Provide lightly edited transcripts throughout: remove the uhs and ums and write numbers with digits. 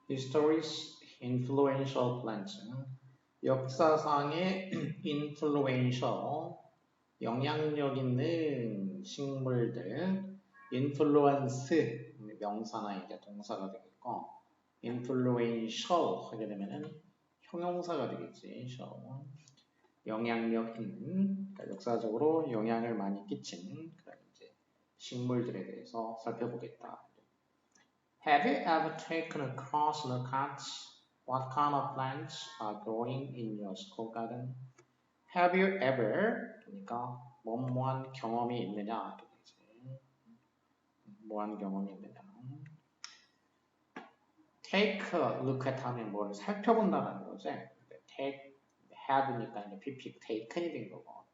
History's influential plants. 역사상의 influential, 영향력 있는 식물들. influence, 명사나 이제 동사가 되겠고, influential 하게 되면은 형용사가 되겠지. 영향력 있는, 그러니까 역사적으로 영향을 많이 끼친 그런 이제 식물들에 대해서 살펴보겠다. Have you ever taken a close look at what kind of plants are growing in your school garden? Have you ever? 그러니까 뭐뭐한 경험이 있느냐? 뭐한 경험이 있느냐? Take a look at 하면 뭘 살펴본다는 거지. Take, have니까 이제 PP taken이 된 거고.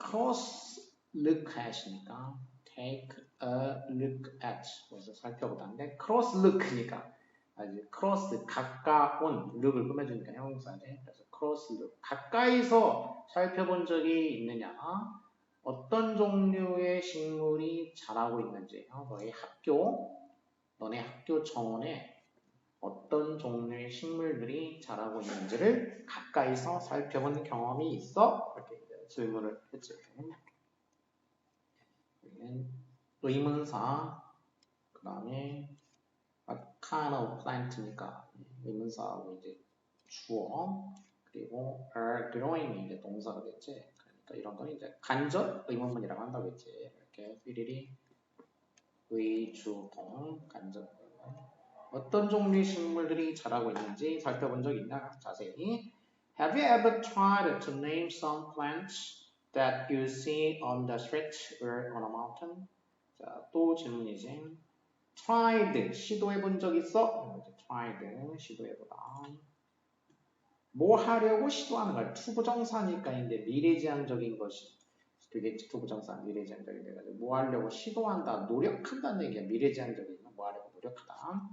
Close look at이니까 take a look at 그래서 살펴보다는데 cross look니까 아주 cross 가까운 look을 꾸며주니까 형용사인데 그래서 cross look 가까이서 살펴본 적이 있느냐 어떤 종류의 식물이 자라고 있는지 너네 학교 정원에 어떤 종류의 식물들이 자라고 있는지를 가까이서 살펴본 경험이 있어? 이렇게 질문을 했죠. 의문사, 그 다음에 what kind of plant니까 의문사하고 이제 주어, 그리고 are growing 이제 동사가 됐지. 그러니까 이런 건 이제 간접 의문문이라고 한다고 했지. 이렇게 삐리리 의주동 간접 의문. 어떤 종류의 식물들이 자라고 있는지 살펴본 적 있나? 자세히. Have you ever tried to name some plants that you see on the street or on a mountain? 자, 또 질문이지. tried, 시도해본 적 있어? tried, 시도해보다. 뭐 하려고 시도하는 거야? 투부정사니까 이제 미래지향적인 것이 되겠지. 투부정사, 미래지향적인 돼가지고 뭐 하려고 시도한다, 노력한다는 얘기야. 미래지향적인 뭐 하려고 노력하다.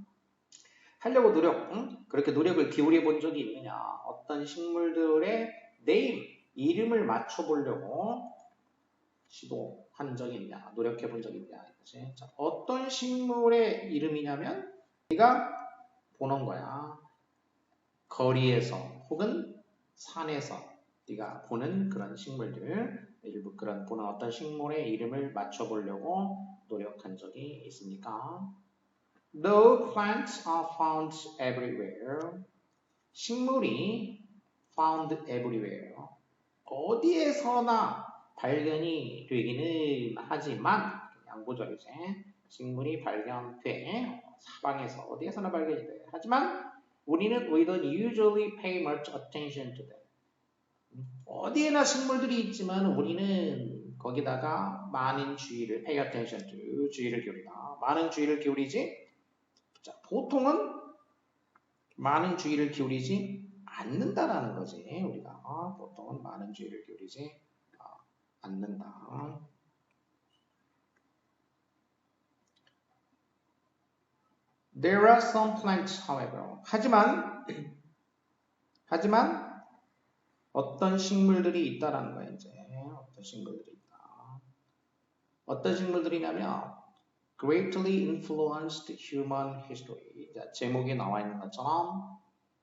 하려고 노력, 응? 그렇게 노력을 기울여 본 적이 있느냐? 어떤 식물들의 네임, 이름을 맞춰보려고 시도한 적이 있냐? 노력해 본 적이 있냐? 이거지. 자, 어떤 식물의 이름이냐면 우리가 보는 거야. 거리에서 혹은 산에서 네가 보는 그런 식물들, 일부 그런 보는 어떤 식물의 이름을 맞춰보려고 노력한 적이 있습니까? Though plants are found everywhere, 식물이 found everywhere, 어디에서나 발견이 되기는 하지만 양보절이지. 식물이 발견돼 사방에서 어디에서나 발견이 돼. 하지만 우리는 we don't usually pay much attention to them. 어디에나 식물들이 있지만 우리는 거기다가 많은 주의를 pay attention to 주의를 기울이다. 많은 주의를 기울이지. 자, 보통은 많은 주의를 기울이지 않는다라는 거지. 우리가 보통은 많은 주의를 기울이지 않는다. There are some plants, however. 하지만 어떤 식물들이 있다라는 거야 이제. 어떤 식물들이 있다. 어떤 식물들이냐면 greatly influenced human history. 자, 제목에 나와 있는 것처럼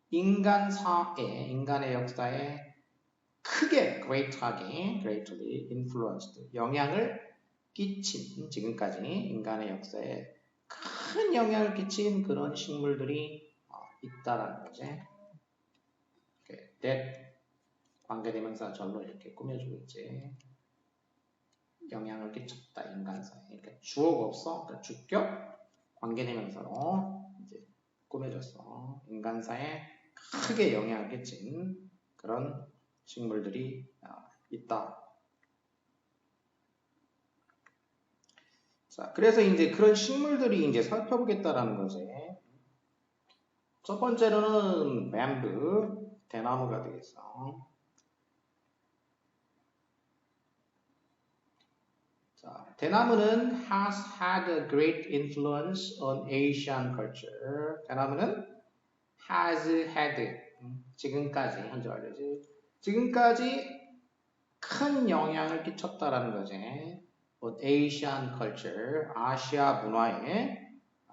인간의 역사에 크게, greatly influenced, 영향을 끼친, 지금까지 인간의 역사에 큰 영향을 끼친 그런 식물들이 있다라는 거지. that 관계대명사 절로 이렇게 꾸며주고 있지. 영향을 끼쳤다, 인간사에. 그러니까 주어가 없어. 그러니까 주격 관계대명사로 이제 꾸며졌어. 인간사에 크게 영향을 끼친 그런 식물들이 있다. 자, 그래서 이제 그런 식물들이 이제 살펴보겠다라는 거지. 첫 번째로는 뱀부, 대나무가 되겠어. 자, 대나무는 has had a great influence on Asian culture. 대나무는 has had, 지금까지, 현재 완료지. 지금까지 큰 영향을 끼쳤다라는 거지. on Asian culture, 아시아 문화에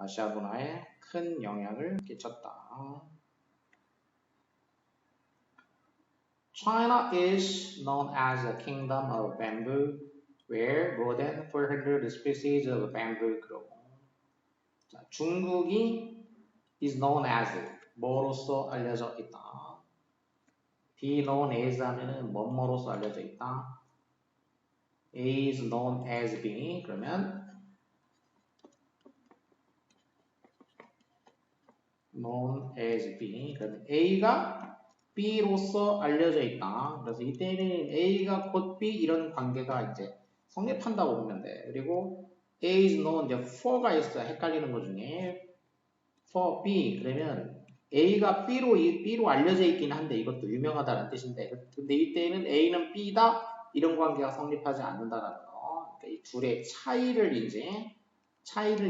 아시아 문화에 큰 영향을 끼쳤다. China is known as a kingdom of bamboo, where more than 400 species of bamboo grow. 자, 중국이 is known as 뭐로서 알려져 있다. be known as 하면은 뭐뭐로서 알려져 있다. A is known as B 그러면 known as B 그러면 A가 B로서 알려져 있다. 그래서 이때는 A가 곧 B 이런 관계가 이제 성립한다고 보면 돼. 그리고 A is known 이제 for가 있어요. 헷갈리는 것 중에 for B 그러면 A가 B로 알려져 있긴 한데 이것도 유명하다는 뜻인데 근데 이때는 A는 B다 이런 관계가 성립하지 않는다라는 거. 그러니까 이 둘의 차이를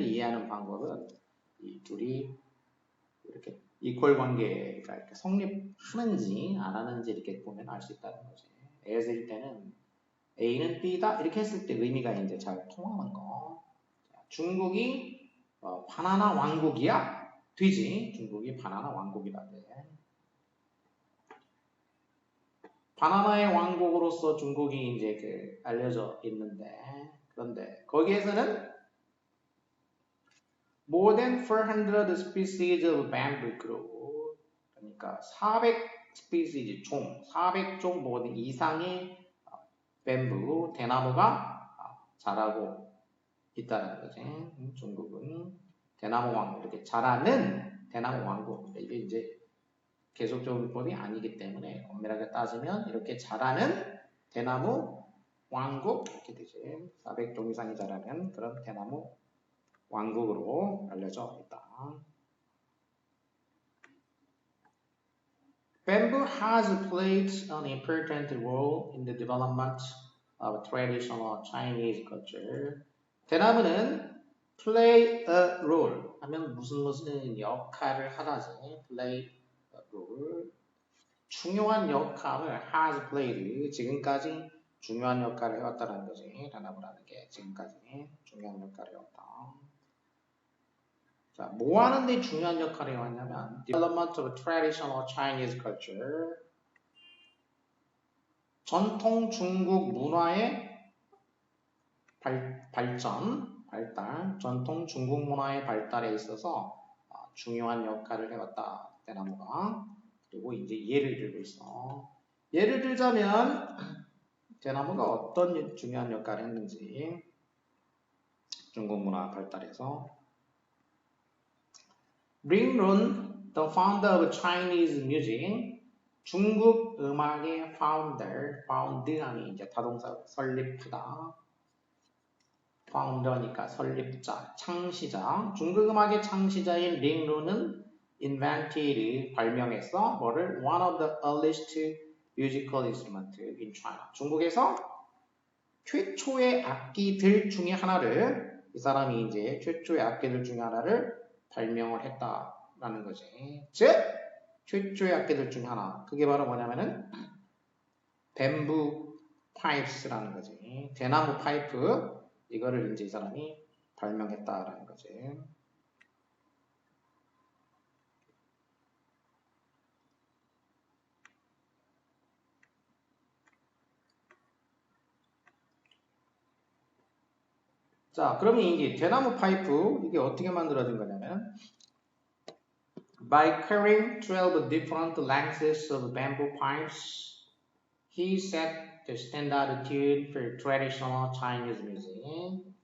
이해하는 방법은 이 둘이 이렇게 이퀄 관계가 이렇게 성립하는지 안 하는지 이렇게 보면 알 수 있다는 거지. as일 때는 A는 B다 이렇게 했을 때 의미가 이제 잘 통하는 거. 중국이 바나나 왕국이야? 되지. 중국이 바나나 왕국이다 돼. 바나나의 왕국으로서 중국이 이제 알려져 있는데 그런데 거기에서는 more than 400 species of bamboo grow. 그러니까 400 species 총 400종 모든 이상의 뱀부 대나무가 자라고 있다는 거지. 중국은 대나무 왕국 이렇게 자라는 대나무 왕국 이게 이제 계속적인 법이 아니기 때문에 엄밀하게 따지면 이렇게 자라는 대나무 왕국 이렇게 되지. 400종 이상이 자라는 그런 대나무 왕국으로 알려져 있다. Bamboo has played an important role in the development of traditional Chinese culture. 대나무는 play a role 하면 무슨 역할을 하다지. play a role. 중요한 역할을 has played 지금까지 중요한 역할을 해왔다는 거지. 대나무라는 게 지금까지 중요한 역할을 해왔다. 자, 뭐 하는데 중요한 역할을 해왔냐면 development of traditional Chinese culture 전통 중국 문화의 발달, 전통 중국 문화의 발달에 있어서 중요한 역할을 해왔다. 대나무가. 그리고 이제 예를 들고 있어. 예를 들자면 대나무가 어떤 중요한 역할을 했는지 중국 문화 발달에서 링룬, the founder of Chinese music, 중국 음악의 founder함이 이제 타동사 설립하다. founder니까 설립자, 창시자. 중국 음악의 창시자인 링룬은 invented, 발명했어. 뭐를? one of the earliest musical instruments in China. 중국에서 최초의 악기들 중에 하나를 이 사람이 이제 최초의 악기들 중에 하나를 발명을 했다라는 거지. 즉 최초의 악기들 중에 하나. 그게 바로 뭐냐면은 뱀부 파이프스라는 거지. 대나무 파이프 이거를 이제 이 사람이 발명했다라는 거지. 자, 그러면 이게 대나무 파이프 이게 어떻게 만들어진 거냐면 By carrying 12 different lengths of bamboo pipes, he set the standard tune for traditional Chinese music.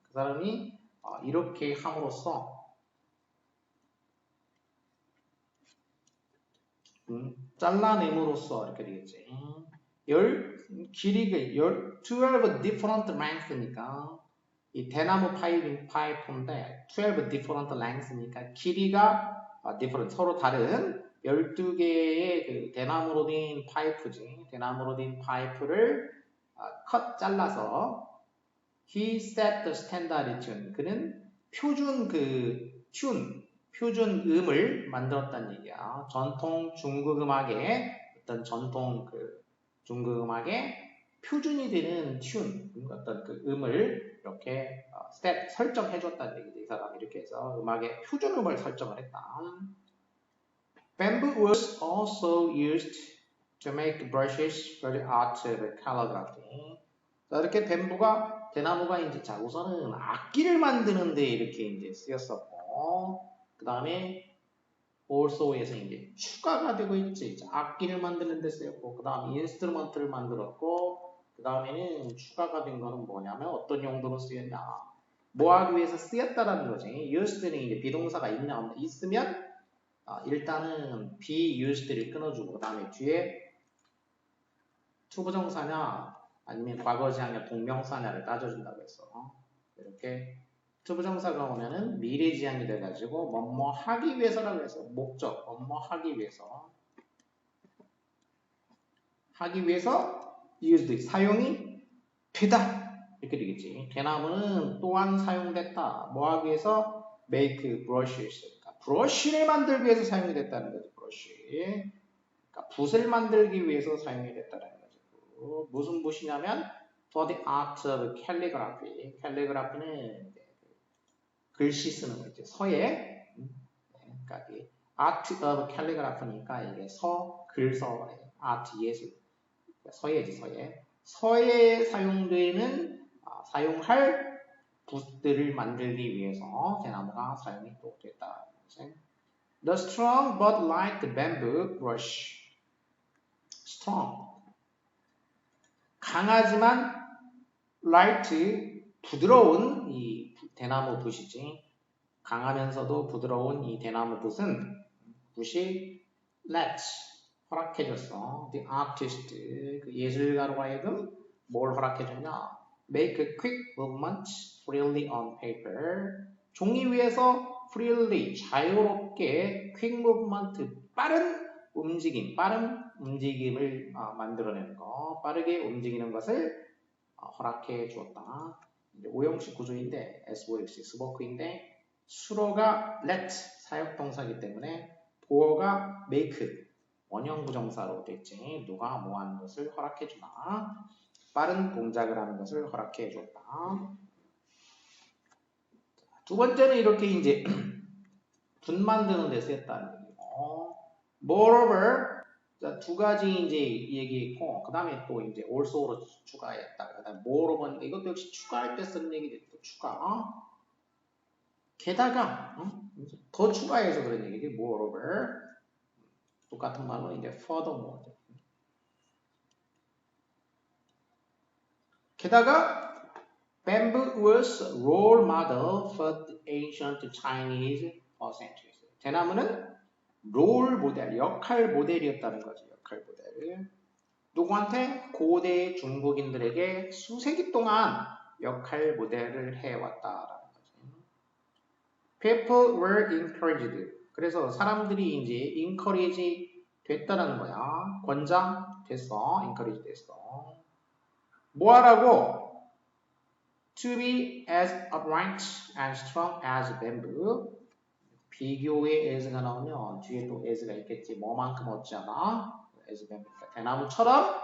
그 사람이 이렇게 함으로써 잘라냄으로써 이렇게 되겠지. 길이가 12 different length니까 이 대나무 파이프인데 12 different length니까 길이가 different 서로 다른 12개의 그 대나무로 된 파이프지. 대나무로 된 파이프를 잘라서 he set the standard tune. 그는 표준 표준 음을 만들었다는 얘기야. 전통 중국 음악의 어떤 전통 중국 음악의 표준이 되는 튠, 어떤 그 음을 이렇게 스탯 설정해줬다는 얘기죠. 이 사람이 이렇게 해서 음악의 표준음을 설정을 했다. Bamboo was also used to make brushes for the art of calligraphy. 자, 이렇게 뱀부가 대나무가 이제 자 우선은 악기를 만드는데 이렇게 이제 쓰였었고 그 다음에 also에서 이제 추가가 되고 있지. 자, 악기를 만드는 데 쓰였고 그 다음 인스트루먼트를 만들었고 그 다음에는 추가가 된 거는 뭐냐면 어떤 용도로 쓰였냐. 뭐 하기 위해서 쓰였다라는 거지. used는 이제 비동사가 있냐 없냐 있으면 일단은 be used를 끊어주고 그 다음에 뒤에 투부정사냐 아니면 과거지향이냐 동명사냐를 따져준다고 했어. 이렇게 투부정사가 오면은 미래지향이 돼가지고 뭐뭐 하기 위해서라고 해서 목적 뭐뭐 하기 위해서 used 사용이 되다 이렇게 되겠지. 대나무는 또한 사용됐다. 뭐 하기 위해서 make brushes 그러니까 브러쉬를 만들기 위해서 사용이 됐다는 거지. 브러쉬 그러니까 붓을 만들기 위해서 사용이 됐다는 거지. 무슨 붓이냐면 for the art of calligraphy. calligraphy는 글씨 쓰는 거 있죠. 서예. 그러니까 이 art of calligraphy니까 이게 글서, art 예술. 서예지 서예. 서예에 사용되는 사용할 붓들을 만들기 위해서 대나무가 사용이 또 됐다. The strong but light bamboo brush. strong. 강하지만 light 부드러운 이 대나무 붓이지. 강하면서도 부드러운 이 대나무 붓이 let 허락해줬어. The artist 그 예술가로 하여금 뭘 허락해줬냐? Make a quick movement freely on paper. 종이 위에서 freely 자유롭게 quick movement 빠른 움직임을 만들어내는 거, 빠르게 움직이는 것을 허락해 주었다. 이제 오형식 구조인데 SOX 스포크인데 수로가 let 사역동사이기 때문에 보어가 make 원형 부정사로 됐지. 누가 뭐 하는 것을 허락해 주나. 빠른 동작을 하는 것을 허락해 주었다. 두 번째는 이렇게 이제 분 만드는 데 쓰였다는 얘기고. Moreover 자, 두 가지 이제 얘기했고, 그 다음에 또 이제 also로 추가했다. 그 다음에 moreover, 이것도 역시 추가할 때 쓰는 얘기죠. 또 추가. 게다가, 더 추가해서 그런 얘기지. moreover. 똑같은 말로 이제 furthermore. 게다가, bamboo was role model for the ancient Chinese centuries. 대나무는 롤 모델, 역할 모델이었다는 거죠. 역할 모델. 누구한테? 고대 중국인들에게 수세기 동안 역할 모델을 해왔다라는 거죠. People were encouraged. 그래서 사람들이 이제 encourage 됐다라는 거야. 권장됐어. encourage 됐어. 뭐 하라고? To be as upright and strong as bamboo. 비교의 as가 나오면 뒤에 또 as가 있겠지. 뭐만큼 어찌 하나? as bamboo. 대나무처럼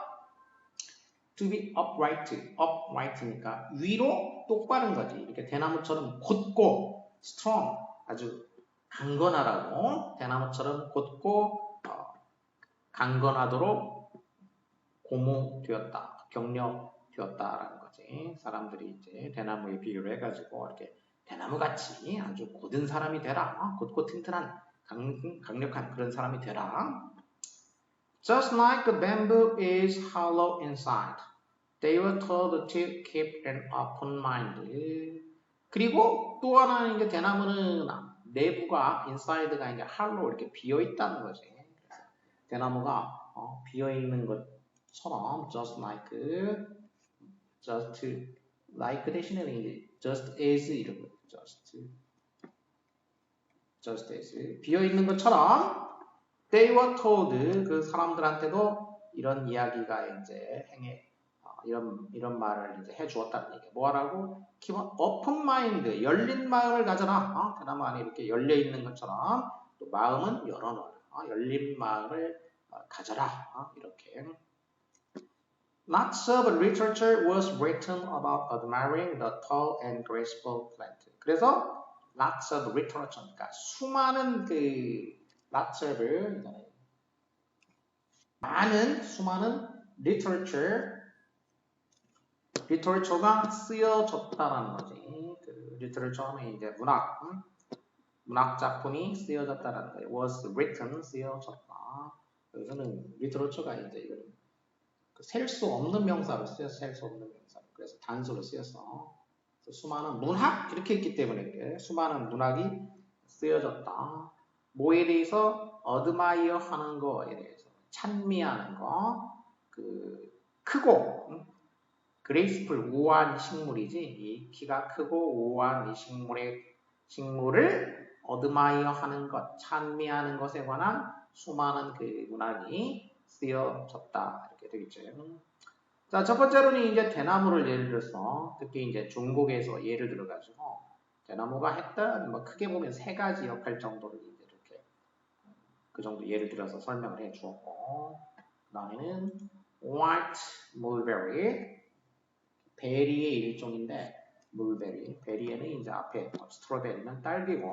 to be upright니까 위로 똑바른 거지. 이렇게 대나무처럼 곧고 strong, 아주 강건하라고. 대나무처럼 곧고 강건하도록 고무되었다, 격려되었다라는 거지. 사람들이 이제 대나무에 비유를 해가지고 이렇게 대나무같이 아주 곧은 사람이 되라. 곧고 튼튼한 강력한 그런 사람이 되라. Just like the bamboo is hollow inside, they were told to keep an open mind. 그리고 또 하나는 이제 대나무는 내부가 inside가 이제 hollow 이렇게 비어 있다는 거지. 그래서 대나무가 비어 있는 것처럼 just like 대신에는 이제 just as 이런 거 just as 비어 있는 것처럼. They were told 그 사람들한테도 이런 이야기가 이제 이런 말을 이제 해주었다는 얘기. 뭐라고? Keep an open mind, 열린 마음을 가져라. 대나무 안에 이렇게 열려 있는 것처럼 또 마음은 열어놓으라. 열린 마음을 가져라. 이렇게. Lots of literature was written about admiring the tall and graceful plant. 그래서 lots of literature, 그러니까 수많은 수많은 literature가 쓰여졌다라는 거지. literature 하면 이제 문학 작품이 쓰여졌다라는 거예요. was written, 쓰여졌다. 여기서는 literature가 이제 이거는 셀 수 없는 명사로 쓰여서 셀 수 없는 명사로. 그래서 단수로 쓰여서 수많은 문학 이렇게 있기 때문에 수많은 문학이 쓰여졌다. 뭐에 대해서 admire 하는 거에 대해서 찬미하는 거, 크고 graceful 우아한 식물이지 이 키가 크고 우아한 이 식물을 admire 하는 것, 찬미하는 것에 관한 수많은 문학이 쓰여졌다 이렇게 되겠죠. 자, 첫 번째로는 이제 대나무를 예를 들어서 특히 이제 중국에서 예를 들어가지고 대나무가 했던 크게 보면 세 가지 역할 정도를 이제 이렇게 그 정도 예를 들어서 설명을 해 주었고 그다음에는 white mulberry 베리의 일종인데 물베리 베리에는 이제 앞에 스트로베리는 딸기고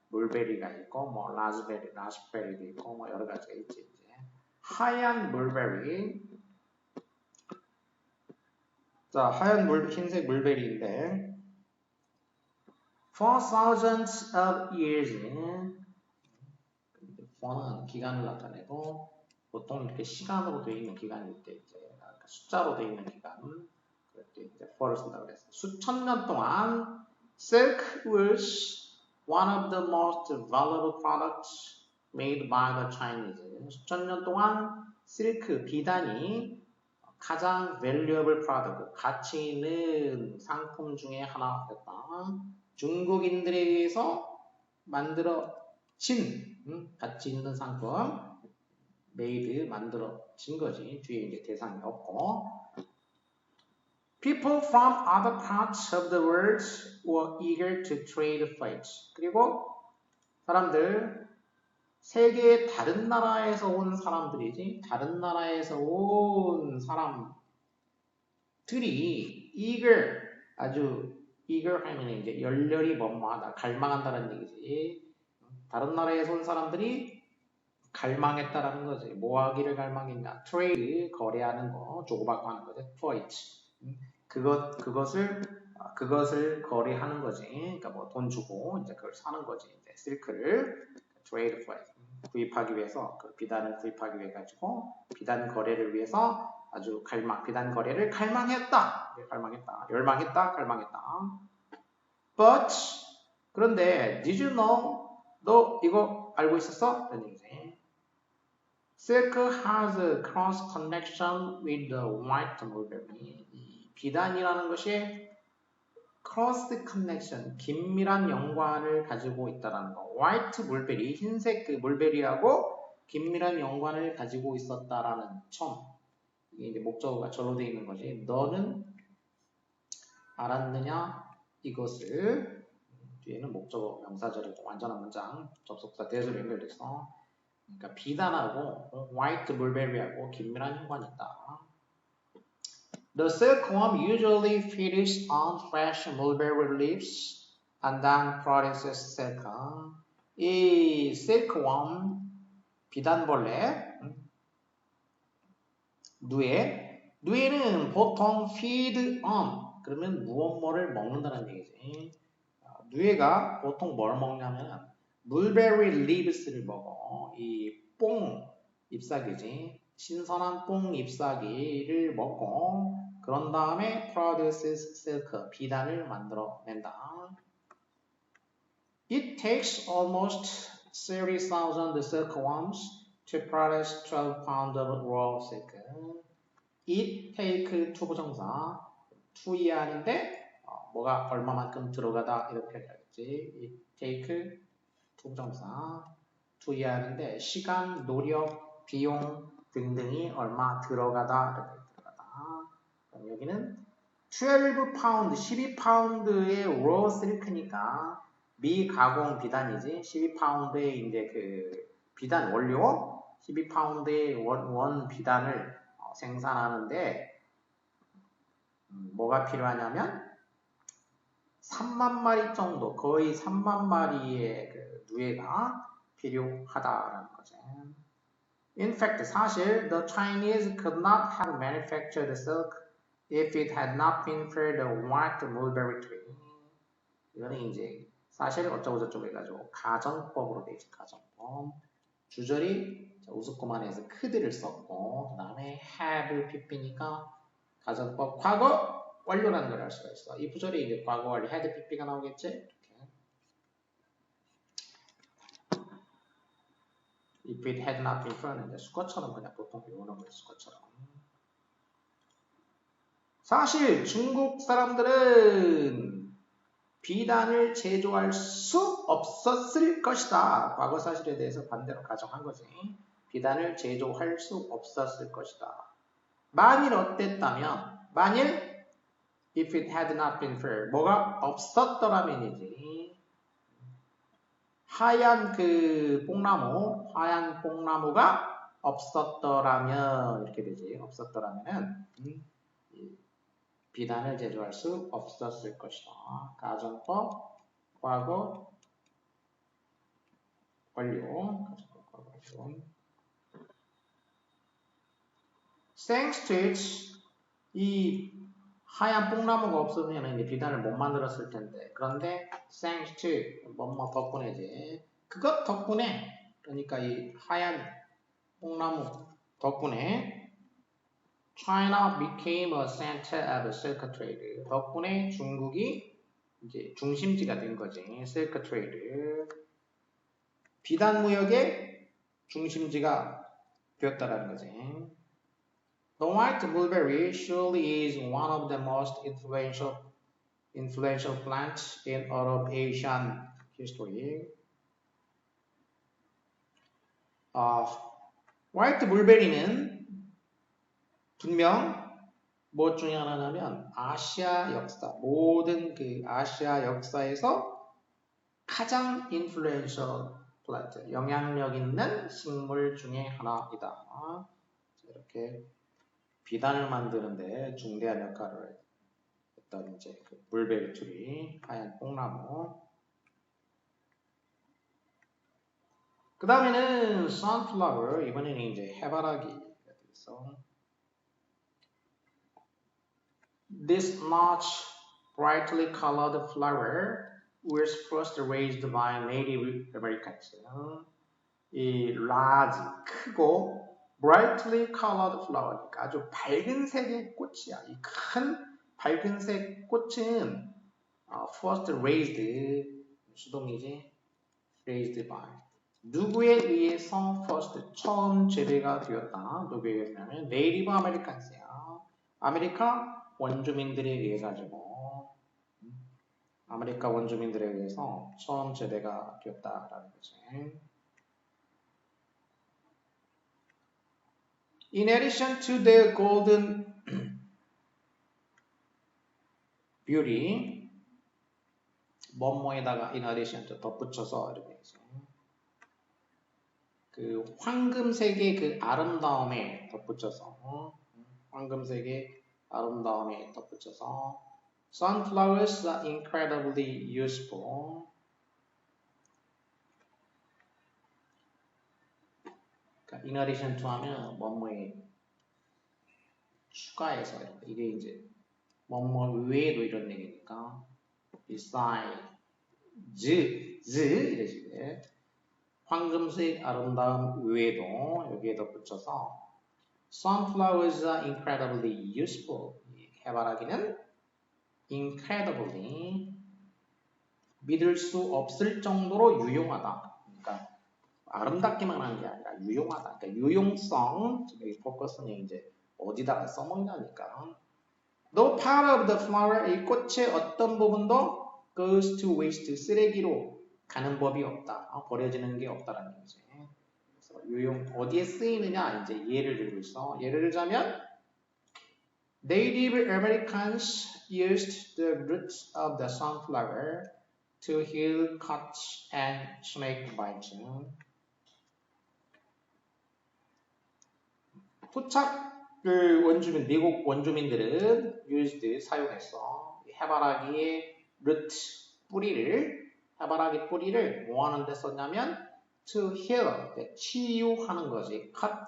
물베리가 있고 뭐 라즈베리도 있고 뭐 여러 가지가 있지 이제 하얀 물베리 자, 흰색 물베리인데 for thousands of years for는 기간을 나타내고 보통 이렇게 시간으로 되어 있는 기간일 때 이제 숫자로 되어 있는 기간 그럴 때 이제 for를 쓴다고 그랬어요. 수천 년 동안 silk was one of the most valuable products made by the Chinese. 수천 년 동안 실크 비단이 가장 valuable product, 가치 있는 상품 중에 하나였다. 중국인들에 의해서 만들어진 가치 있는 상품, made 만들어진 거지. 뒤에 이제 대상이 없고. People from other parts of the world were eager to trade freight. 그리고 사람들 세계의 다른 나라에서 온 사람들이지. 다른 나라에서 온 사람들이 eager 아주 eager 하면 이제 열렬히 뭐뭐하다, 갈망한다는 얘기지. 다른 나라에서 온 사람들이 갈망했다라는 거지. 뭐 하기를 갈망했냐? trade 거래하는 거, 주고받고 하는 거지. freight. 그것을 거래하는 거지. 그러니까 뭐 돈 주고 이제 그걸 사는 거지. 이제 실크를 trade freight 구입하기 위해서 그 비단을 구입하기 위해 가지고 비단 거래를 위해서 아주 비단 거래를 갈망했다. 열망했다. But 그런데 did you know? 너 이거 알고 있었어? 라는 얘기지. Silk has a cross connection with the white mulberry. 비단이라는 것이 cross connection, 긴밀한 연관을 가지고 있다는 거. white mulberry, 흰색 물베리하고 긴밀한 연관을 가지고 있었다라는 점. 이게 이제 목적어가 절로 되어 있는 거지. 너는 알았느냐? 이것을 뒤에는 목적어 명사절이고 완전한 문장 접속사 대절로 연결돼서 그러니까 비단하고 white mulberry하고 긴밀한 연관이 있다. The silkworm usually feeds on fresh mulberry leaves and then produces silk. 이 silkworm 비단벌레 누에는 보통 feed on 그러면 무엇뭐를 먹는다는 얘기지. 누에가 보통 뭘 먹냐면 mulberry leaves를 먹어. 이 뽕 잎사귀지. 신선한 뽕 잎사귀를 먹고 그런 다음에 produces silk 비단을 만들어낸다. It takes almost 30,000 silkworms to produce 12 pounds of raw silk. It take 투부정사 투이하는데 뭐가 얼마만큼 들어가다 이렇게 표현하겠지. It take 투부정사 투이하는데 시간, 노력, 비용 등등이 얼마 들어가다 이렇게 들어가다. 그럼 여기는 12파운드, 12파운드의 raw silk니까 미가공 비단이지. 12파운드의 이제 그 비단 원료 12파운드의 원 비단을 생산하는데 뭐가 필요하냐면 3만 마리 정도, 거의 3만 마리의 그 누에가 필요하다라는 거죠. In fact, 사실 the Chinese could not have manufactured silk if it had not been for the white mulberry tree. 이거는 이제 사실 어쩌고 저쩌고 해가지고 가정법으로 돼 있지. 가정법. 주절이 우스쿠만에서 could를 썼고 그 다음에 have pp니까 가정법 과거 완료라는 걸 알 수가 있어. 이 부절에 이제 과거 완료 had pp가 나오겠지? 이렇게. If it had not been for는 이제 수거처럼 그냥 보통 외우는 거예요. 수거처럼. 사실 중국 사람들은 비단을 제조할 수 없었을 것이다. 과거 사실에 대해서 반대로 가정한 거지. 비단을 제조할 수 없었을 것이다. 만일 어땠다면, 만일 if it had not been for 뭐가 없었더라면이지. 하얀 그 뽕나무, 하얀 뽕나무가 없었더라면 이렇게 되지. 없었더라면은 비단을 제조할 수 없었을 것이다. 가정법, 과거, 완료. 가정법, 과거, 완료. Thanks to it, 이 하얀 뽕나무가 없으면 이제 비단을 못 만들었을 텐데. 그런데 thanks to 뭐뭐 덕분에지. 그것 덕분에 그러니까 이 하얀 뽕나무 덕분에 China became a center of silk trade. 덕분에 중국이 이제 중심지가 된 거지. silk trade. 비단 무역의 중심지가 되었다라는 거지. The white mulberry surely is one of the most influential plants in all of Asian history. 화이트 물베리는 분명 무엇 중에 하나냐면 아시아 역사, 모든 그 아시아 역사에서 가장 influential plant, 영향력 있는 식물 중에 하나이다. 이렇게 비단을 만드는데 중대한 역할을 했던 이제 그 물베리 트리, 하얀 뽕나무. 그 다음에는 sunflower, 이번에는 이제 해바라기가 되겠어. This large, brightly colored flower was first raised by Native Americans. 이 large, 크고 brightly colored flower, 아주 밝은 색의 꽃이야. 이 큰 밝은 색 꽃은 first raised, 수동이지, raised by. 누구에 의해서 first, 처음 재배가 되었다. 누구에 의해서냐면 Native Americans야. 아메리카 원주민들에 의해 가지고 아메리카 원주민들에 의해서 처음 재배가 되었다라는 거지. In addition to the golden beauty, 뭐뭐에다가 in addition to 덧붙여서 이렇게 있어. 그 황금색의 그 아름다움에 덧붙여서 황금색의 아름다움에 덧붙여서 sunflowers are incredibly useful. 그러니까 in addition to 하면 뭐뭐에 추가해서 이게 이제 뭐뭐 외에도 이런 얘기니까 besides 이런 식의 황금색 아름다움 외에도 여기에 덧붙여서 sunflowers are incredibly useful. 해바라기는 incredibly 믿을 수 없을 정도로 유용하다. 그러니까 아름답기만 한 게 아니라 유용하다. 그러니까 유용성, 여기 포커스는 이제 어디다가 써먹냐니까. No part of the flower, 이 꽃의 어떤 부분도 goes to waste, 쓰레기로 가는 법이 없다. 버려지는 게 없다라는 거지. 그래서 유용, 어디에 쓰이느냐, 이제 예를 들고 있어. 예를 들자면, Native Americans used the roots of the sunflower to heal cuts and snake bites. 토착 미국 원주민들은 used 사용했어. 해바라기의 root 해바라기 뿌리를 뭐 하는 데 썼냐면 to heal, 치유하는 거지. cut,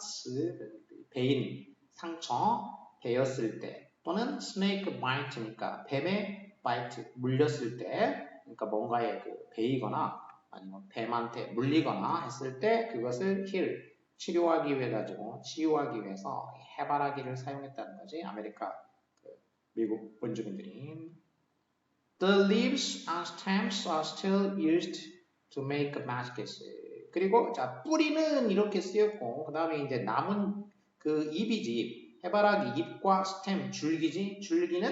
베인, 상처, 베었을 때 또는 snake bite니까 뱀의 bite, 물렸을 때 그러니까 뭔가에 베이거나 아니면 뱀한테 물리거나 했을 때 그것을 heal, 치료하기 위해 가지고 치유하기 위해서 해바라기를 사용했다는 거지. 미국 원주민들이. The leaves and stems are still used to make baskets. 그리고 자 뿌리는 이렇게 쓰였고 그 다음에 이제 남은 그 잎이지 해바라기 잎과 stem 줄기지 줄기는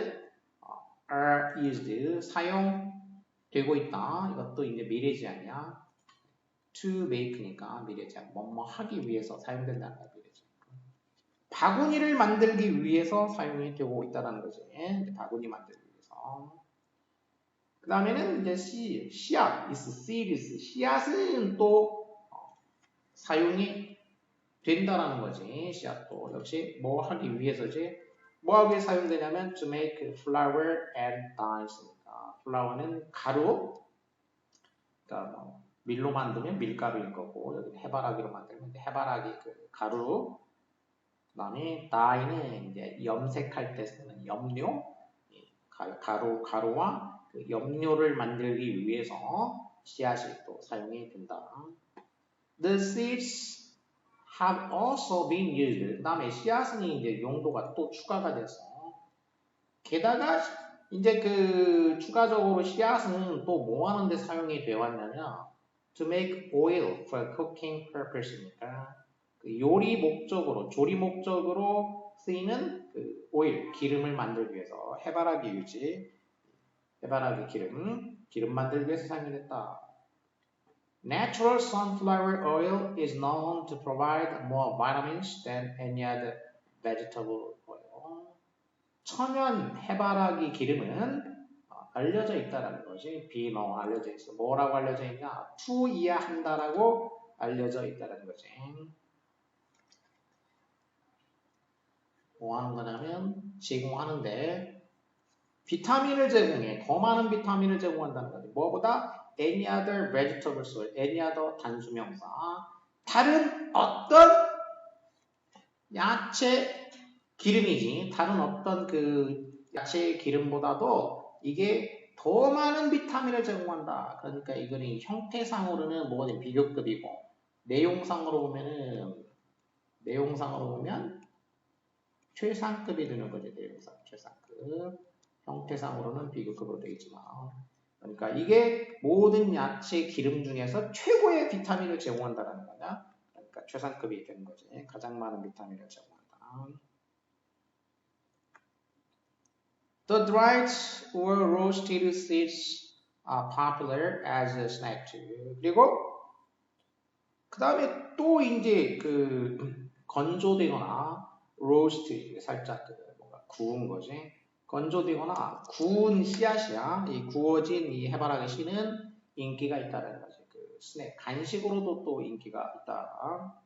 are used 사용되고 있다. 이것도 이제 미래지향이야. to make니까 미래지향 뭐뭐 하기 위해서 사용된다는 거야 미래지향. 바구니를 만들기 위해서 사용이 되고 있다는 거지. 바구니 만들기 위해서. 그 다음에는 이제 씨앗, seeds, 씨앗은 또 사용이 된다라는 거지. 씨앗도 역시 뭐 하기 위해서지. 뭐 하기 위해 사용되냐면 to make flour and dyes니까 flour는 가루, 그러니까 뭐 밀로 만들면 밀가루인 거고 여기 해바라기로 만들면 해바라기 그 가루. 그다음에 dye는 이제 염색할 때 쓰는 염료, 가루와 그 염료를 만들기 위해서 씨앗이 또 사용이 된다. The seeds have also been used. 그 다음에 씨앗은 이제 용도가 또 추가가 돼서 게다가 이제 그 추가적으로 씨앗은 또 뭐 하는데 사용이 되어 왔냐면 to make oil for cooking purpose니까 그 요리 목적으로 조리 목적으로 쓰이는 그 오일 기름을 만들기 위해서 해바라기 유지 해바라기 기름 만들기 위해서 사용이 됐다. Natural sunflower oil is known to provide more vitamins than any other vegetable oil. 천연 해바라기 기름은 알려져 있다라는 거지. 비너 알려져 있어. 뭐라고 알려져 있냐? 투이야한다라고 알려져 있다라는 거지. 뭐 하는 거냐면 제공하는데 비타민을 제공해. 더 많은 비타민을 제공한다는 거지. 뭐보다 any other vegetable oil, any other 단수명사. 다른 어떤 야채 기름이지. 다른 어떤 그 야채 기름보다도 이게 더 많은 비타민을 제공한다. 그러니까 이거는 형태상으로는 뭐가 비교급이고 내용상으로 보면 최상급이 되는 거지. 내용상 최상급. 형태상으로는 비교급으로 되어 있지만 그러니까 이게 모든 야채 기름 중에서 최고의 비타민을 제공한다는 거냐. 그러니까 최상급이 되는 거지. 가장 많은 비타민을 제공한다. The dried or roasted seeds are popular as a snack too. 그리고 그 다음에 또 이제 그 건조되거나 roast 살짝 뭔가 구운 거지. 건조되거나 구운 씨앗이야. 이 구워진 이 해바라기 씨는 인기가 있다는 거지. 그 스낵 간식으로도 또 인기가 있다.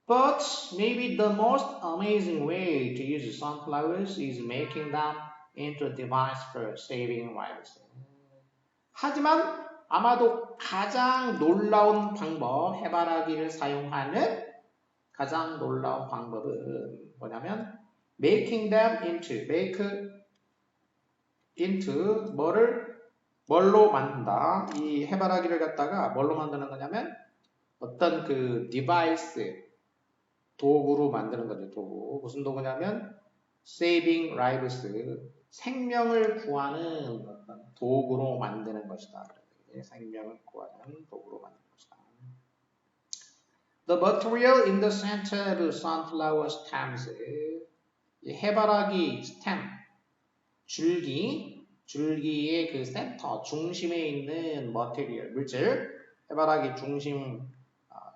But maybe the most amazing way to use sunflowers is making them into a device for saving lives. 하지만 아마도 가장 놀라운 방법, 해바라기를 사용하는 가장 놀라운 방법은 뭐냐면 making them into 뭘로 만든다. 이 해바라기를 갖다가 뭘로 만드는 거냐면 어떤 그 디바이스 도구로 만드는 거죠. 도구. 무슨 도구냐면 saving lives 생명을 구하는 어떤 도구로 만드는 것이다. 생명을 구하는 도구로 만드는 것이다. The material in the center of sunflower stems. 해바라기 스템, 줄기의 그 센터, 중심에 있는 머티리얼, 물질, 해바라기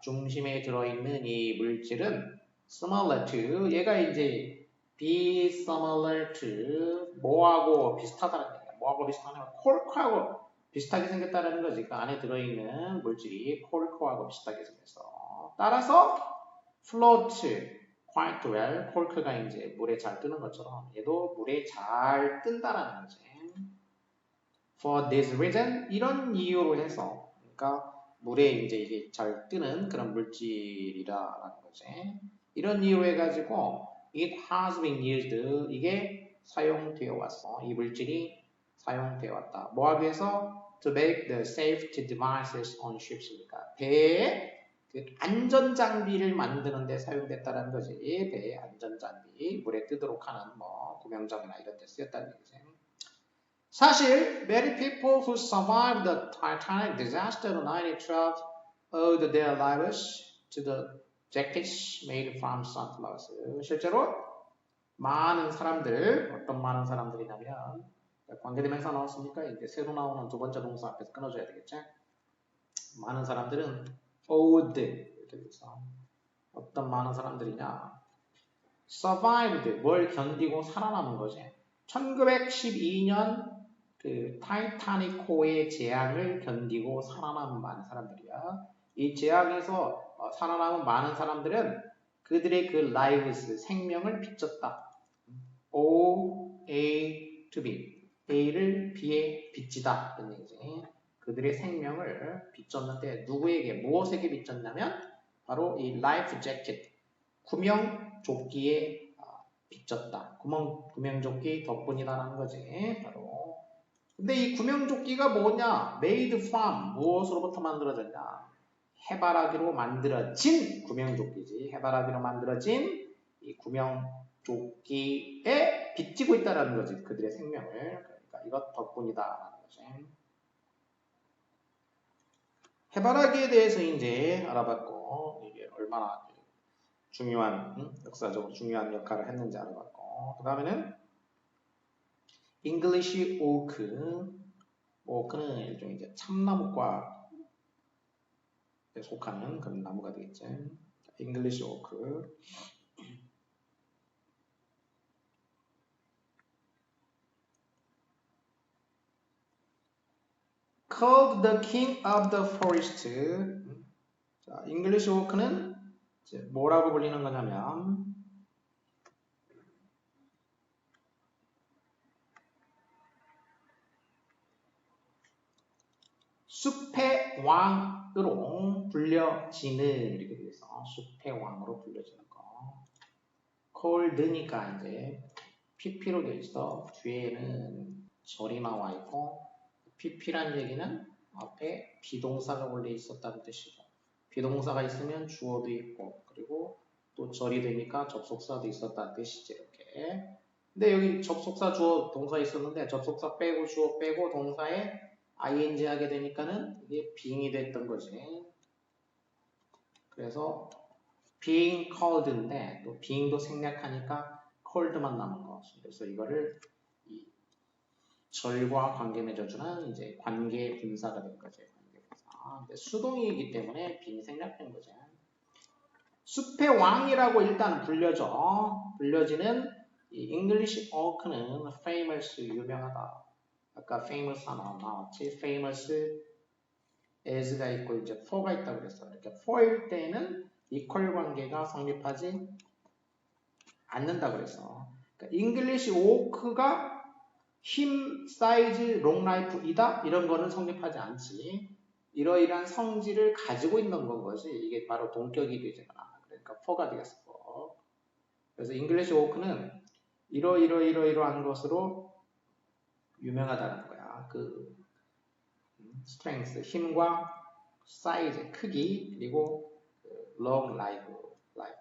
중심에 들어있는 이 물질은 similar to, 얘가 이제 be similar to, 뭐하고 비슷하다는 얘기야. 뭐하고 비슷하냐면 콜크하고 비슷하게 생겼다는 거지. 그 안에 들어있는 물질이 콜크하고 비슷하게 생겼어. 따라서 float, quite well. 콜크가 이제 물에 잘 뜨는 것처럼 얘도 물에 잘 뜬다라는 거지. For this reason, 이런 이유로 해서, 그러니까 물에 이제 이게 잘 뜨는 그런 물질이라는 거지. 이런 이유로 해가지고 it has been used, 이게 사용되어 왔어. 이 물질이 사용되어 왔다. 뭐 하기 위해서? To make the safety devices on ships니까 배에 그 안전장비를 만드는 데 사용됐다는 거지. 배의 안전장비, 물에 뜨도록 하는 뭐 구명정이나 이런 데 쓰였다는 얘기지. 사실 many people who survived the Titanic disaster in 1912 owed their lives to the jackets made from sunflowers. 실제로 많은 사람들, 어떤 많은 사람들이냐면 관계대명사 나왔으니까 이제 새로 나오는 두 번째 동사 앞에서 끊어줘야 되겠지. 많은 사람들은 owed 이렇게 돼서 어떤 많은 사람들이냐 survived 뭘 견디고 살아남은 거지. 1912년 그 타이타닉호의 재앙을 견디고 살아남은 많은 사람들이야. 이 재앙에서 살아남은 많은 사람들은 그들의 그 lives, 생명을 빚졌다. O, A, to B. A를 B에 빚지다. 이런 얘기지. 그들의 생명을 빚졌는데 누구에게, 무엇에게 빚졌냐면 바로 이 life jacket, 구명조끼에 빚졌다. 구명조끼 덕분이다라는 거지. 바로. 근데 이 구명조끼가 뭐냐? made from, 무엇으로부터 만들어졌냐? 해바라기로 만들어진 구명조끼지. 해바라기로 만들어진 이 구명조끼에 빚지고 있다는 거지. 그들의 생명을. 그러니까 이것 덕분이다라는 거지. 해바라기에 대해서 이제 알아봤고, 이게 얼마나 중요한, 역사적으로 중요한 역할을 했는지 알아봤고, 그 다음에는 English oak. 오크는 일종의 이제 참나무과에 속하는 그런 나무가 되겠죠. English oak. Called the king of the forest. 자, English oak는 이제 뭐라고 불리는 거냐면 숲의 왕으로 불려지는, 이렇게 돼서 숲의 왕으로 불려지는 거. cold니까 이제 pp로 돼 있어. 뒤에는 절이 나와 있고, pp란 얘기는 앞에 비동사가 원래 있었다는 뜻이죠. 비동사가 있으면 주어도 있고, 그리고 또 절이 되니까 접속사도 있었다는 뜻이지, 이렇게. 근데 여기 접속사, 주어, 동사 있었는데 접속사 빼고 주어 빼고 동사에 ing 하게 되니까는 이게 being이 됐던 거지. 그래서 being called인데 또 being도 생략하니까 called만 남은 거. 그래서 이거를 이 절과 관계 맺어주는 이제 관계 분사가 된 거죠. 관계 분사. 근데 수동이기 때문에 being 생략된 거죠. 숲의 왕이라고 일단 불려지는 이 English oak는 famous, 유명하다. 아까 famous 하나 나왔지. famous as가 있고 이제 for가 있다고 그랬어. 이렇게 for일 때는 equal 관계가 성립하지 않는다고 그랬어. 그러니까 English oak가 힘, 사이즈, 롱라이프이다? 이런 거는 성립하지 않지. 이러이러한 성질을 가지고 있는 건 거지. 이게 바로 동격이 되잖아. 그러니까 for가 되겠어. for. 그래서 English oak는 이러한 것으로 유명하다는 거야. 그 strength, 힘과 사이즈, 크기, 그리고 long life,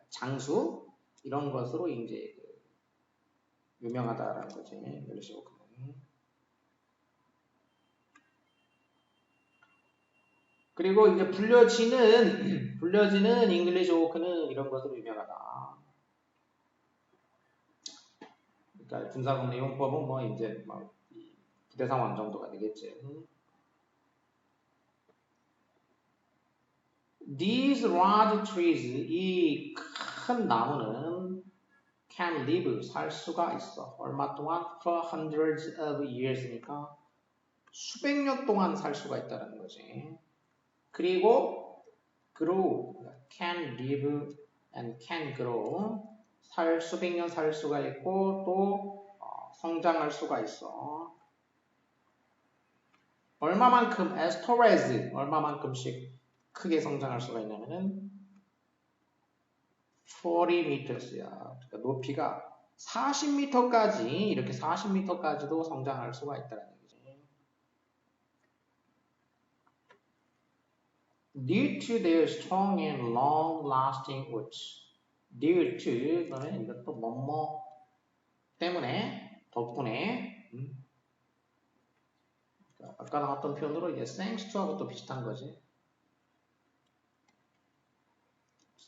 장수 이런 것으로 이제 유명하다라는 거지. English oak는. 그리고 이제 불려지는 English oak는 이런 것으로 유명하다. 그러니까 군사국내 용법은 뭐 이제 뭐 부대 상황 정도가 되겠지. These large trees, 이 큰 나무는 can live, 살 수가 있어. 얼마 동안? For hundreds of years니까 수백 년 동안 살 수가 있다는 거지. 그리고 grow, can live and can grow. 수백 년 살 수가 있고 또 성장할 수가 있어. 얼마만큼 as tall as 얼마만큼씩 크게 성장할 수가 있냐면은 40ms야. 그러니까 높이가 40m까지 이렇게 40m까지도 성장할 수가 있다는 얘기지. Due to their strong and long-lasting roots. Due to 그러면 이것도 뭐뭐 때문에 덕분에 아까 나왔던 표현으로 이제 thanks to하고 또 비슷한 거지.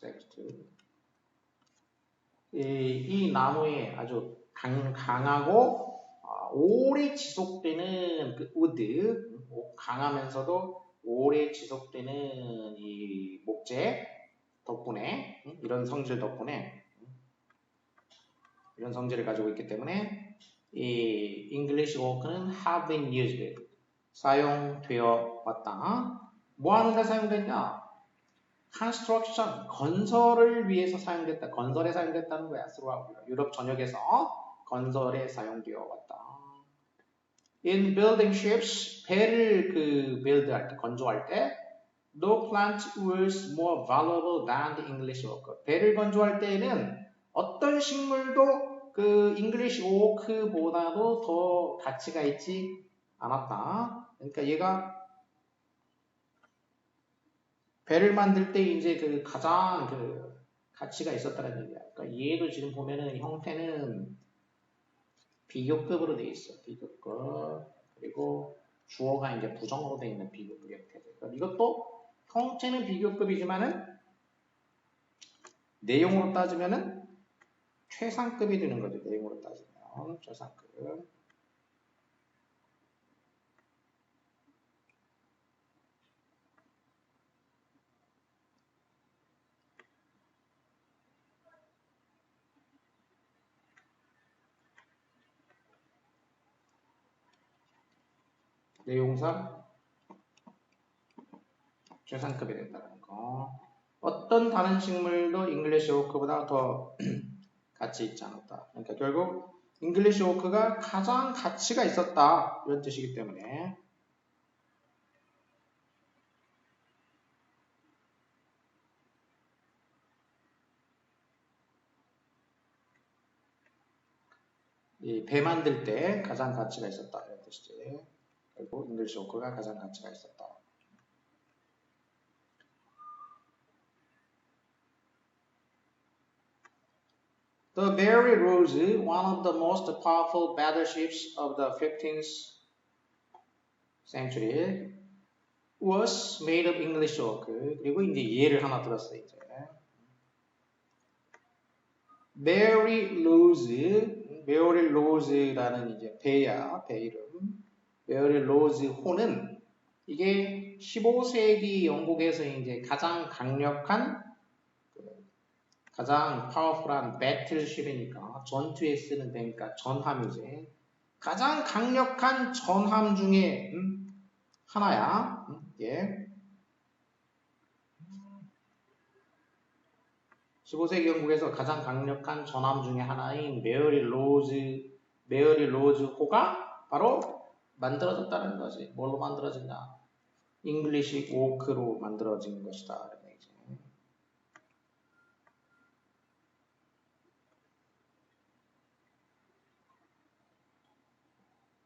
thanks to. 이 나무에 아주 강하고 오래 지속되는 그 우드, 강하면서도 오래 지속되는 이 목재 덕분에 이런 성질 덕분에 이런 성질을 가지고 있기 때문에 이 English oak는 have been used 사용되어 왔다. 뭐 하는데 사용됐냐? construction, 건설을 위해서 사용됐다. 건설에 사용됐다는 거야. throughout 유럽 전역에서 건설에 사용되어 왔다. In building ships, 배를 build할 때, 건조할 때 no plant was more valuable than the English oak. 배를 건조할 때에는 어떤 식물도 그 English oak보다도 더 가치가 있지 않았다. 그러니까 얘가 배를 만들 때 이제 가장 가치가 있었다는 얘기야. 그러니까 얘도 지금 보면은 형태는 비교급으로 돼 있어. 비교급. 그리고 주어가 이제 부정어로 돼 있는 비교급 형태. 그러니까 이것도 형태는 비교급이지만은 내용으로 따지면은 최상급이 되는 거죠. 내용으로 따지면 최상급. 내용상 최상급이 된다는 거. 어떤 다른 식물도 잉글리시 오크보다 더 가치 있지 않았다. 그러니까 결국 잉글리시 오크가 가장 가치가 있었다. 이런 뜻이기 때문에 이 배 만들 때 가장 가치가 있었다. 이런 뜻이지. 결국 잉글리시 오크가 가장 가치가 있었다. The Berry Rose, one of the most powerful battleships of the 15th century, was made of English oak. 그리고 이제 예를 하나 들었어 이제. Mary Rose라는 이제 배야, 배 이름. Mary Rose 호는 이게 15세기 영국에서 이제 가장 강력한 가장 파워풀한 배틀쉽이니까 전투에 쓰는 배니까 전함이지. 가장 강력한 전함 중에 하나야. 예. 15세기 영국에서 가장 강력한 전함 중에 하나인 메어리 로즈 호가 바로 만들어졌다는 거지. 뭘로 만들어졌냐? 잉글리시 오크로 만들어진 것이다. 이런 얘기지.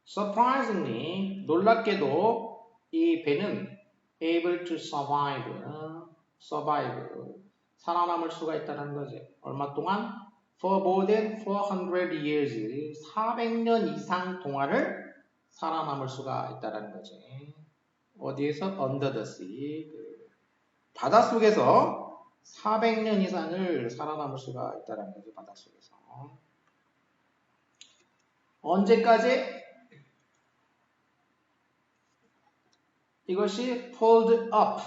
Surprisingly, 놀랍게도 이 배는 able to survive, 살아남을 수가 있다는 거지. 얼마 동안? For more than 400 years, 400년 이상 동안을 살아남을 수가 있다는 거지. 어디에서? Under the sea, 바닷속에서 400년 이상을 살아남을 수가 있다는 거지. 바닷속에서. 언제까지? 이것이 pulled up,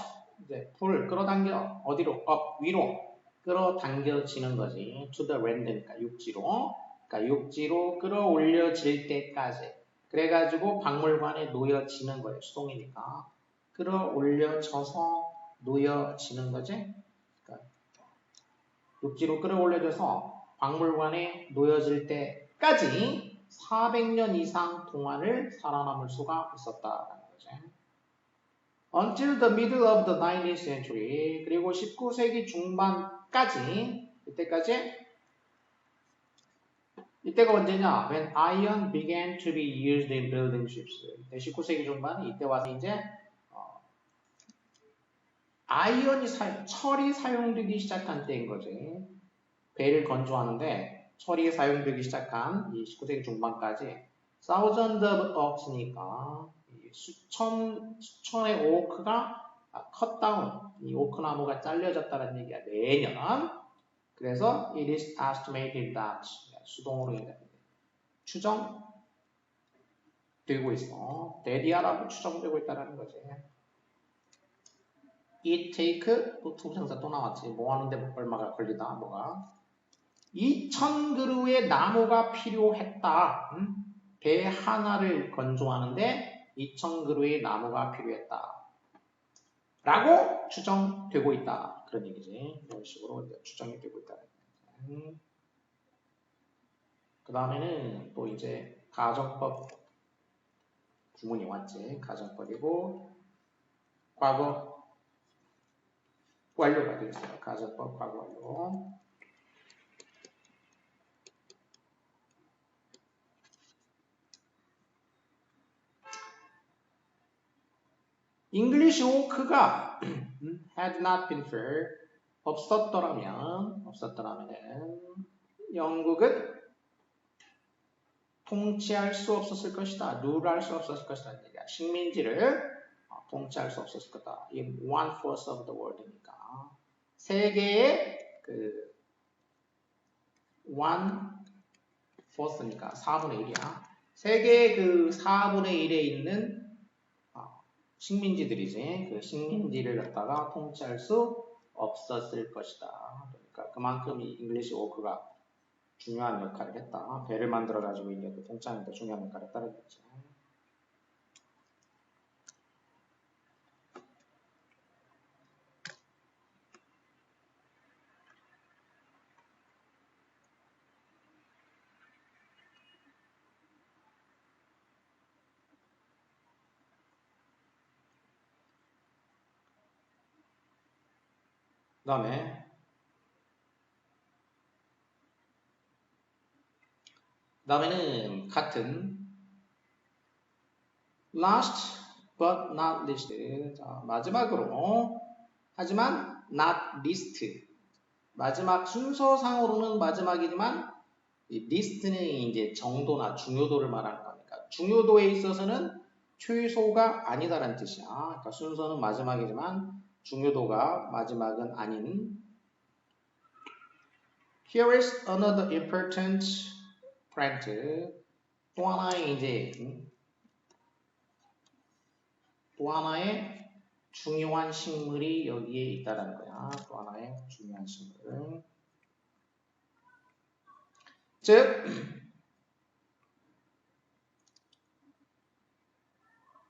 이제 pull, 끌어당겨, 어디로? up, 위로 끌어당겨지는 거지. to the land니까 육지로. 그러니까 육지로 끌어올려질 때까지. 그래가지고 박물관에 놓여지는 거예요. 수동이니까. 끌어올려져서 놓여지는 거지. 그러니까 육지로 끌어올려져서 박물관에 놓여질 때까지 400년 이상 동안을 살아남을 수가 있었다라는 거죠. Until the middle of the 19th century, 그리고 19세기 중반까지, 이때가 언제냐? When iron began to be used in building ships. 19세기 중반, 이때 와서 이제 철이 사용되기 시작한 때인 거지. 배를 건조하는데 철이 사용되기 시작한 이 19세기 중반까지 thousands of oaks니까 수천의 오크가 cut down, 이 오크 나무가 잘려졌다는 얘기야. 매년. 그래서 it is estimated that 수동으로 추정되고 있어. 대디아라고 추정되고 있다는 거지. it take 또 투부정사 또 나왔지. 뭐 하는데 얼마가 걸리다. 뭐가 2,000그루의 나무가 필요했다. 배 하나를 건조하는데 2,000그루의 나무가 필요했다. 라고 추정되고 있다. 그런 얘기지. 이런 식으로 추정이 되고 있다. 그 다음에는 또 이제 가정법 구문이 왔지. 가정법이고 과거 완료가 되겠어요. 가정법 과거 완료. English oak가 had not been fair, 없었더라면 영국은 통치할 수 없었을 것이다. 룰할 수 없었을 것이다. 얘기야. 식민지를 통치할 수 없었을 거다. 이 1/4 of the world이니까 세계의 그 1/4니까 4분의 1이야. 세계의 그 4분의 1에 있는 식민지들이지. 그 식민지를 갖다가 통치할 수 없었을 것이다. 그러니까 그만큼 이 잉글리시 오크가 중요한 역할을 했다. 배를 만들어가지고 이제 그 통치하는 데 중요한 역할을 했다는 거지. 그 다음에는 같은 last but not least. 자, 마지막으로 하지만 not least. 마지막 순서상으로는 마지막이지만 이 list는 이제 정도나 중요도를 말하는 거니까 중요도에 있어서는 최소가 아니다라는 뜻이야. 그러니까 순서는 마지막이지만 중요도가 마지막은 아닌. Here is another important point. 또 하나의 중요한 식물이 여기에 있다는 거야. 또 하나의 중요한 식물. 즉,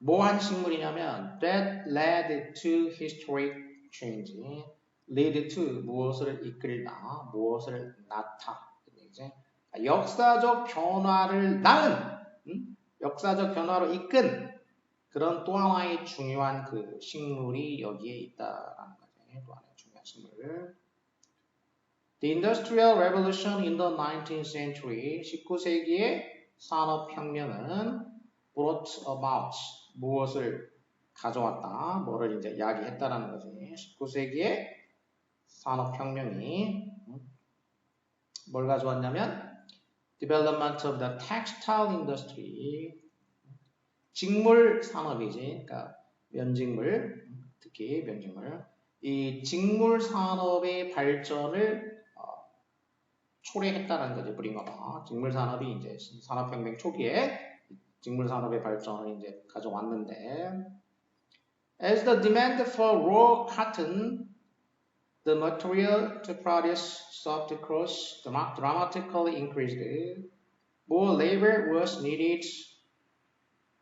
뭐한 식물이냐면 that led to historic change. lead to 무엇을 이끌다, 무엇을 낳다. 역사적 변화를 낳은, 역사적 변화로 이끈 그런 또 하나의 중요한 그 식물이 여기에 있다라는 거죠. 또 하나의 중요한 식물. The Industrial Revolution in the 19th century, 19세기의 산업혁명은 brought about, 무엇을 가져왔다, 뭐를 이제 이야기했다라는 거지. 19세기의 산업혁명이 뭘 가져왔냐면 development of the textile industry, 직물 산업이지. 그러니까 면직물, 특히 면직물. 이 직물 산업의 발전을 초래했다는 거지. 브링어가. 직물 산업이 이제 산업혁명 초기에 직물 산업의 발전을 이제 가져왔는데, as the demand for raw cotton, the material to produce soft cloth dramatically increased. More labor was needed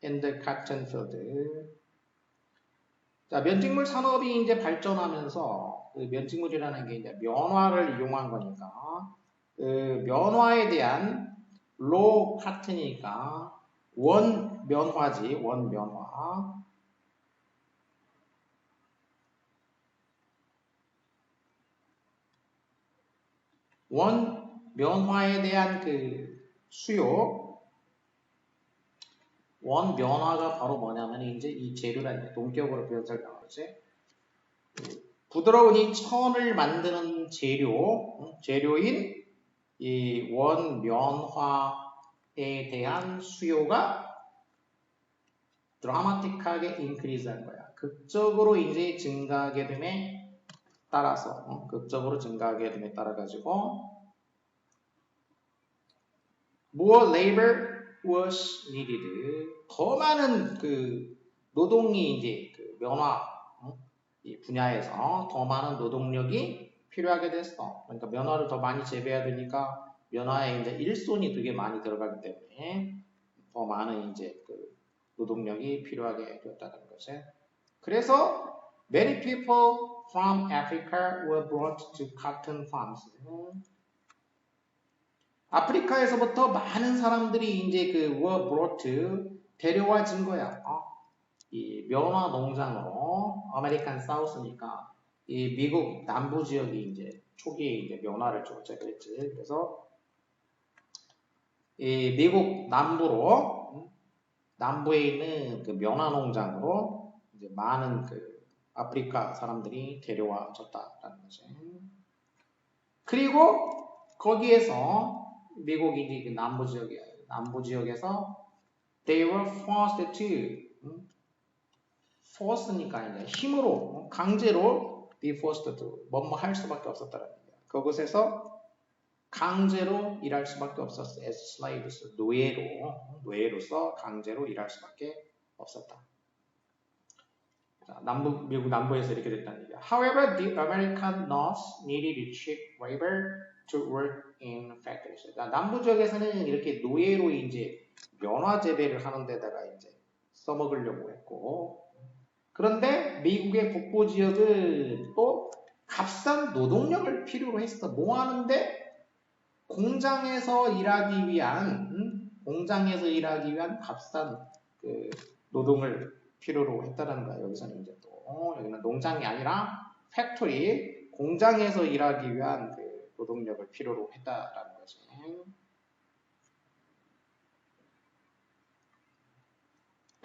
in the cotton field. 자, 면직물 산업이 이제 발전하면서 그 면직물이라는 게 이제 면화를 이용한 거니까 그 면화에 대한 로 같으니까 원 면화지, 원 면화. 원 면화에 대한 그 수요, 원 면화가 바로 뭐냐면 이제 이 재료라는 동격으로 설명하지. 부드러운 이 천을 만드는 재료인 이 원 면화에 대한 수요가 드라마틱하게 인크리즈한 거야. 극적으로 이제 증가하게 됨에 따라서 극적으로 증가하게 됨에 따라 가지고 more labor was needed. 더 많은 그 노동이 이제 그 면화 이 분야에서 더 많은 노동력이 필요하게 됐어. 그러니까 면화를 더 많이 재배해야 되니까 면화에 이제 일손이 되게 많이 들어가기 때문에 더 많은 이제 그 노동력이 필요하게 되었다는 거지. 그래서 many people from Africa were brought to cotton farms. 아프리카에서부터 많은 사람들이 이제 그 were brought 데려와진 거야. 이 면화 농장으로 아메리칸 사우스니까 이 미국 남부 지역이 이제 초기에 이제 면화를 좀 재배했지. 그래서 이 미국 남부로 남부에 있는 그 면화 농장으로 이제 많은 그 아프리카 사람들이 데려와졌다라는 거지. 그리고 거기에서 미국이 이제 남부 지역에서 they were forced to force니까 이제 힘으로 강제로 be forced to 뭐뭐 할 수밖에 없었다는 얘기야. 그곳에서 강제로 일할 수밖에 없었어. as slaves 노예로서 강제로 일할 수밖에 없었다. 자, 미국 남부에서 이렇게 됐다는 얘기야. However, the American North needed cheap labor to work in factories. 자, 남부 지역에서는 이렇게 노예로 이제 면화 재배를 하는 데다가 이제 써먹으려고 했고, 그런데 미국의 북부 지역은 또 값싼 노동력을 필요로 했어. 뭐 하는데? 공장에서 일하기 위한 값싼 그 노동을 필요로 했다는 거야. 여기서는 이제 또 여기는 농장이 아니라 팩토리, 공장에서 일하기 위한 그 노동력을 필요로 했다라는 거지.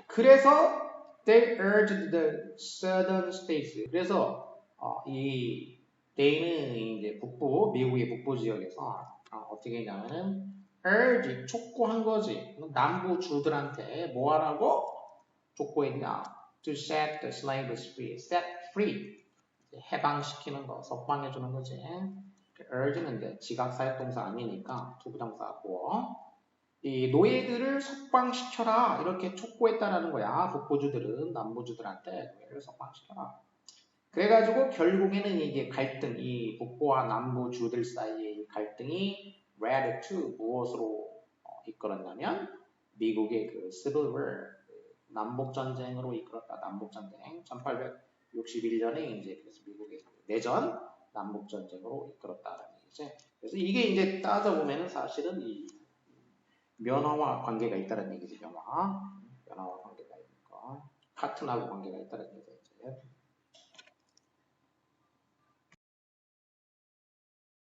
그래서 they urged the southern states. 그래서 이 they는 이제 미국의 북부 지역에서 어떻게 했냐면은 urge 촉구한 거지. 남부 주들한테 뭐 하라고 촉구했냐? To set the slaves free. set free. 해방시키는 거, 석방해 주는 거지. urge는 이제 지각사역동사 아니니까 투부정사고. 이 노예들을 석방시켜라 이렇게 촉구했다라는 거야. 북부주들은 남부주들한테 노예를 석방시켜라. 그래가지고 결국에는 이게 갈등, 이 북부와 남부주들 사이의 갈등이 led to 무엇으로 이끌었냐면 미국의 그 Civil War, 남북전쟁으로 이끌었다. 남북전쟁 1861년에 이제 그래서 미국의 내전 남북전쟁으로 이끌었다라는 얘기지. 그래서 이게 이제 따져보면 사실은 이 면허와 관계가 있다는 얘기지. 면허와 관계가 있고 카튼하고 관계가 있다는 얘기지.